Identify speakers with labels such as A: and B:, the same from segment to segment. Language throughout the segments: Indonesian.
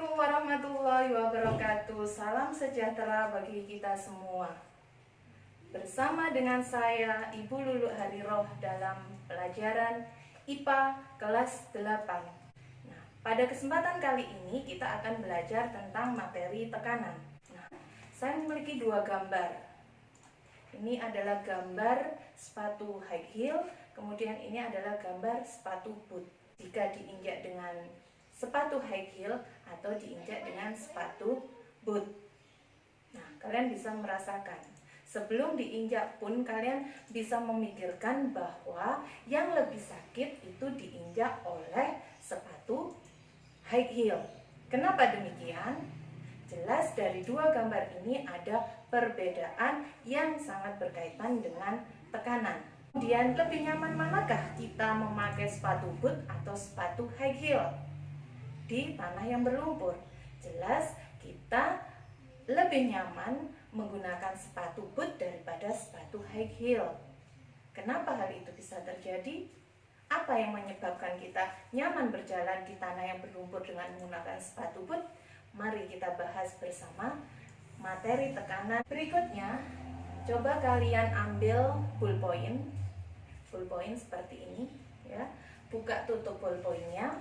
A: Assalamualaikum warahmatullahi wabarakatuh. Salam sejahtera bagi kita semua. Bersama dengan saya Ibu Lulu Hariroh dalam pelajaran IPA kelas 8. Nah, pada kesempatan kali ini kita akan belajar tentang materi tekanan. Nah, saya memiliki dua gambar. Ini adalah gambar sepatu high heel, kemudian ini adalah gambar sepatu boot. Jika diinjak dengan sepatu high heel atau diinjak dengan sepatu boot. Nah, kalian bisa merasakan. Sebelum diinjak pun kalian bisa memikirkan bahwa yang lebih sakit itu diinjak oleh sepatu high heel. Kenapa demikian? Jelas dari dua gambar ini ada perbedaan yang sangat berkaitan dengan tekanan. Kemudian lebih nyaman manakah kita memakai sepatu boot atau sepatu high heel di tanah yang berlumpur? Jelas kita lebih nyaman menggunakan sepatu boot daripada sepatu high heel. Kenapa hal itu bisa terjadi? Apa yang menyebabkan kita nyaman berjalan di tanah yang berlumpur dengan menggunakan sepatu boot? Mari kita bahas bersama materi tekanan. Berikutnya, coba kalian ambil ballpoint seperti ini, ya. Buka tutup ballpointnya.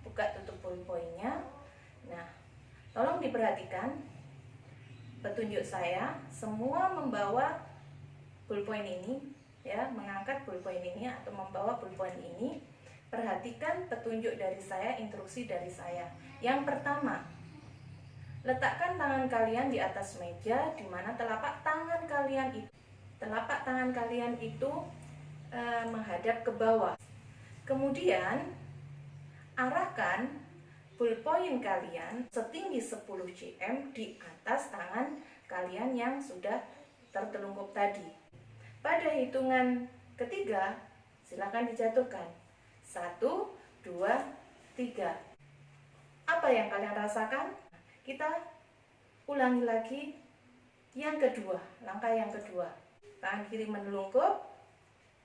A: Buka tutup ballpointnya. Nah, tolong diperhatikan petunjuk saya. Semua membawa ballpoint ini, ya, mengangkat ballpoint ini atau membawa ballpoint ini. Perhatikan petunjuk dari saya, instruksi dari saya. Yang pertama, letakkan tangan kalian di atas meja, di mana telapak tangan kalian itu menghadap ke bawah. Kemudian arahkan ballpoint kalian setinggi 10 cm di atas tangan kalian yang sudah tertelungkup tadi. Pada hitungan ketiga, silakan dijatuhkan. 1, 2, 3. Apa yang kalian rasakan? Kita ulangi lagi yang kedua, langkah yang kedua. Tangan kiri menelungkup,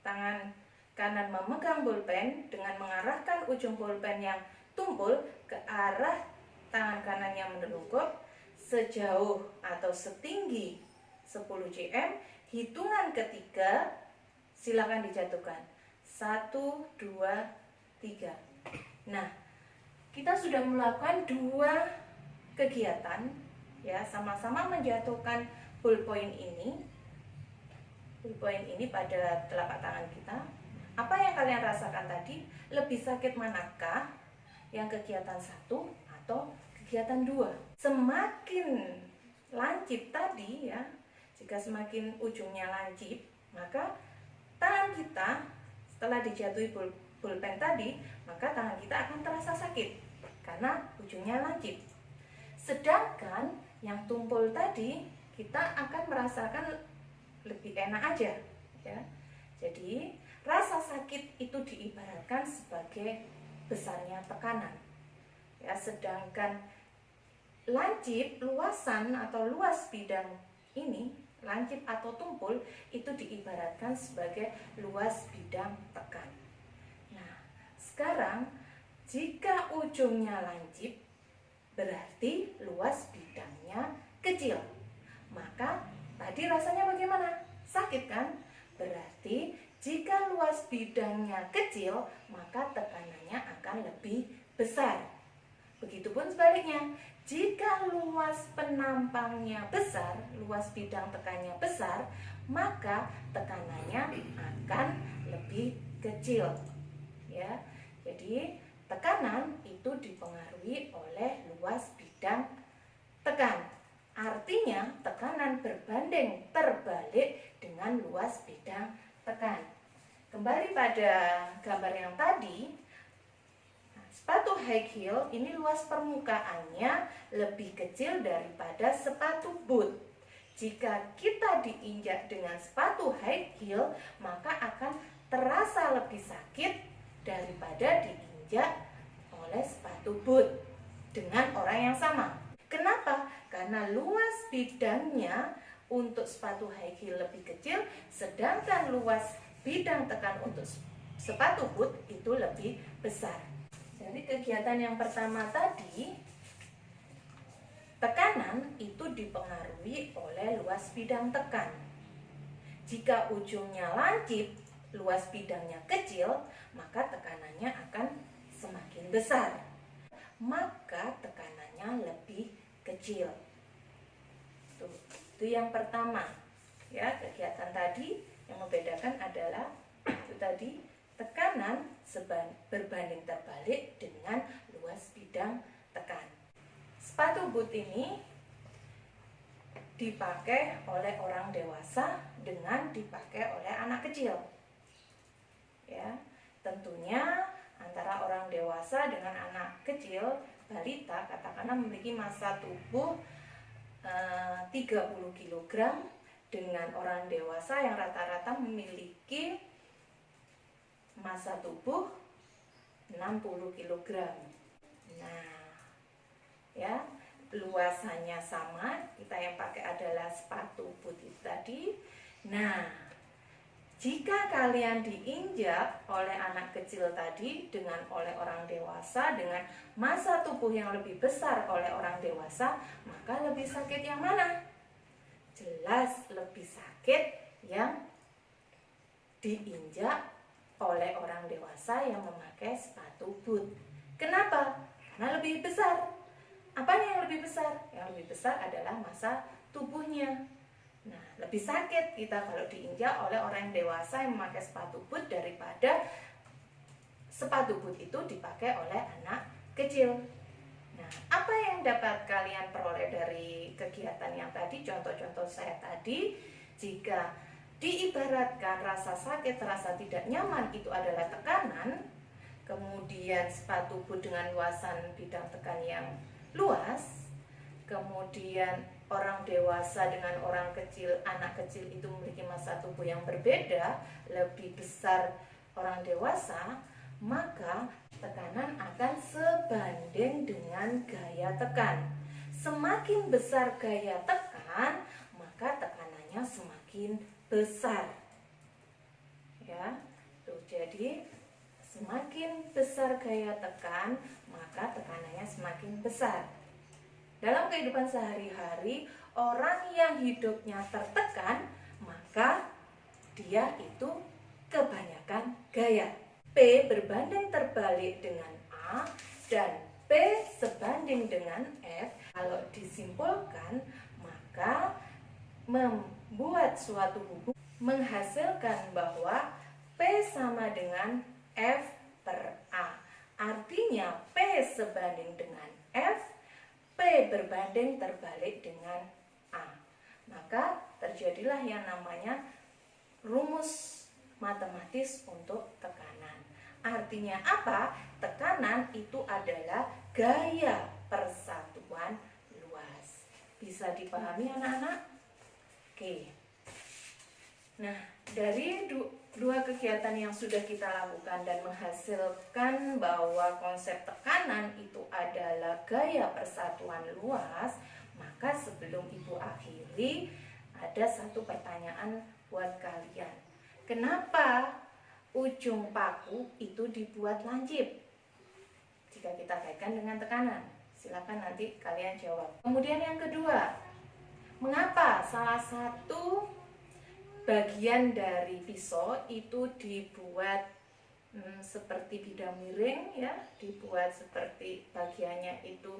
A: tangan kanan memegang bolpen dengan mengarahkan ujung bolpen yang tumpul ke arah tangan kanan yang menelungkup sejauh atau setinggi 10 cm. Hitungan ketiga silakan dijatuhkan. 1, 2, 3. Nah, kita sudah melakukan dua kegiatan, ya, sama-sama menjatuhkan ballpoint ini pada telapak tangan kita. Apa yang kalian rasakan tadi? Lebih sakit manakah? Yang kegiatan 1 atau kegiatan 2? Semakin lancip tadi, ya, jika semakin ujungnya lancip, maka tangan kita setelah dijatuhi bolpen tadi, maka tangan kita akan terasa sakit karena ujungnya lancip. Sedangkan yang tumpul tadi, kita akan merasakan lebih enak aja, ya. Jadi rasa sakit itu diibaratkan sebagai besarnya tekanan, ya. Sedangkan lancip, luasan atau luas bidang ini, lancip atau tumpul, itu diibaratkan sebagai luas bidang tekan. Nah, sekarang jika ujungnya lancip, berarti luas bidangnya kecil. Maka tadi rasanya bagaimana? Sakit kan? Berarti jika luas bidangnya kecil, maka tekanannya akan lebih besar. Begitupun sebaliknya, jika luas penampangnya besar, luas bidang tekannya besar, maka tekanannya akan lebih kecil, ya. Jadi tekanan itu dipengaruhi oleh luas bidang tekan. Artinya tekanan berbanding terbalik dengan luas bidang tekan. Kembali pada gambar yang tadi, sepatu high heel ini luas permukaannya lebih kecil daripada sepatu boot. Jika kita diinjak dengan sepatu high heel, maka akan terasa lebih sakit daripada diinjak oleh sepatu boot dengan orang yang sama. Kenapa? Karena luas bidangnya untuk sepatu high heel lebih kecil, sedangkan luas bidang tekan untuk sepatu boot itu lebih besar. Jadi kegiatan yang pertama tadi Tekanan itu dipengaruhi oleh luas bidang tekan. Jika ujungnya lancip, luas bidangnya kecil, maka tekanannya akan semakin besar. Maka tekanannya lebih kecil. Itu yang pertama. Ya, kegiatan tadi yang membedakan adalah itu tadi tekanan berbanding terbalik dengan luas bidang tekan. Sepatu boot ini dipakai oleh orang dewasa dengan dipakai oleh anak kecil. Ya, tentunya antara orang dewasa dengan anak kecil, balita katakanlah memiliki massa tubuh 30 kg dengan orang dewasa yang rata-rata memiliki massa tubuh 60 kg. Nah, ya, luasannya sama, kita yang pakai adalah sepatu boot tadi. Nah, jika kalian diinjak oleh anak kecil tadi dengan oleh orang dewasa dengan massa tubuh yang lebih besar oleh orang dewasa, maka lebih sakit yang mana? Jelas lebih sakit yang diinjak oleh orang dewasa yang memakai sepatu boot. Kenapa? Karena lebih besar. Apanya yang lebih besar? Yang lebih besar adalah massa tubuhnya. Nah, lebih sakit kita kalau diinjak oleh orang dewasa yang memakai sepatu boot daripada sepatu boot itu dipakai oleh anak kecil. Nah, apa yang dapat kalian peroleh dari kegiatan yang tadi, contoh-contoh saya tadi? Jika diibaratkan rasa sakit, rasa tidak nyaman itu adalah tekanan, kemudian sepatu boot dengan luasan bidang tekan yang luas, kemudian orang dewasa dengan orang kecil, anak kecil itu memiliki massa tubuh yang berbeda, lebih besar orang dewasa, maka tekanan akan sebanding dengan gaya tekan. Semakin besar gaya tekan, maka tekanannya semakin besar. Ya, tuh, jadi semakin besar gaya tekan, maka tekanannya semakin besar. Dalam kehidupan sehari-hari, orang yang hidupnya tertekan, maka dia itu kebanyakan gaya. P berbanding terbalik dengan A dan P sebanding dengan F. Kalau disimpulkan, maka membuat suatu hubungan menghasilkan bahwa P sama dengan F per A. Artinya P sebanding dengan F, P berbanding terbalik dengan A. Maka terjadilah yang namanya rumus matematis untuk tekanan. Artinya apa? Tekanan itu adalah gaya persatuan luas. Bisa dipahami anak-anak? Oke. Nah, dari dua kegiatan yang sudah kita lakukan dan menghasilkan bahwa konsep tekanan itu adalah gaya persatuan luas, maka sebelum Ibu akhiri, ada satu pertanyaan buat kalian. Kenapa ujung paku itu dibuat lancip? Jika kita kaitkan dengan tekanan, silakan nanti kalian jawab. Kemudian yang kedua, mengapa salah satu bagian dari pisau itu dibuat seperti bidang miring, ya, dibuat seperti bagiannya itu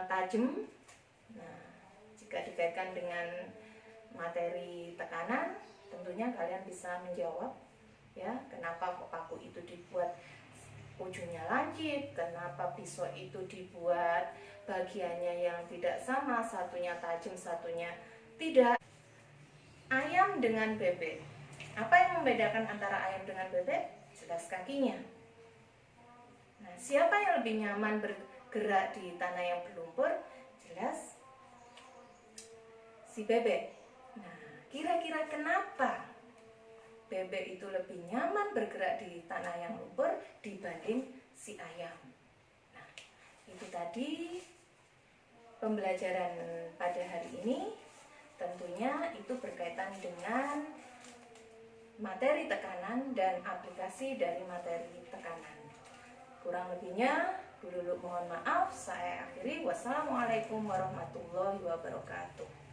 A: tajam. Nah, jika dikaitkan dengan materi tekanan, tentunya kalian bisa menjawab, ya, kenapa kok paku itu dibuat ujungnya lancip, kenapa pisau itu dibuat bagiannya yang tidak sama, satunya tajam, satunya tidak. Ayam dengan bebek. Apa yang membedakan antara ayam dengan bebek? Jelas kakinya. Nah, siapa yang lebih nyaman bergerak di tanah yang berlumpur? Jelas si bebek. Nah, kira-kira kenapa bebek itu lebih nyaman bergerak di tanah yang lumpur dibanding si ayam? Nah, itu tadi pembelajaran pada hari ini. Tentunya itu berkaitan dengan materi tekanan dan aplikasi dari materi tekanan. Kurang lebihnya dulu mohon maaf, saya akhiri. Wassalamualaikum warahmatullahi wabarakatuh.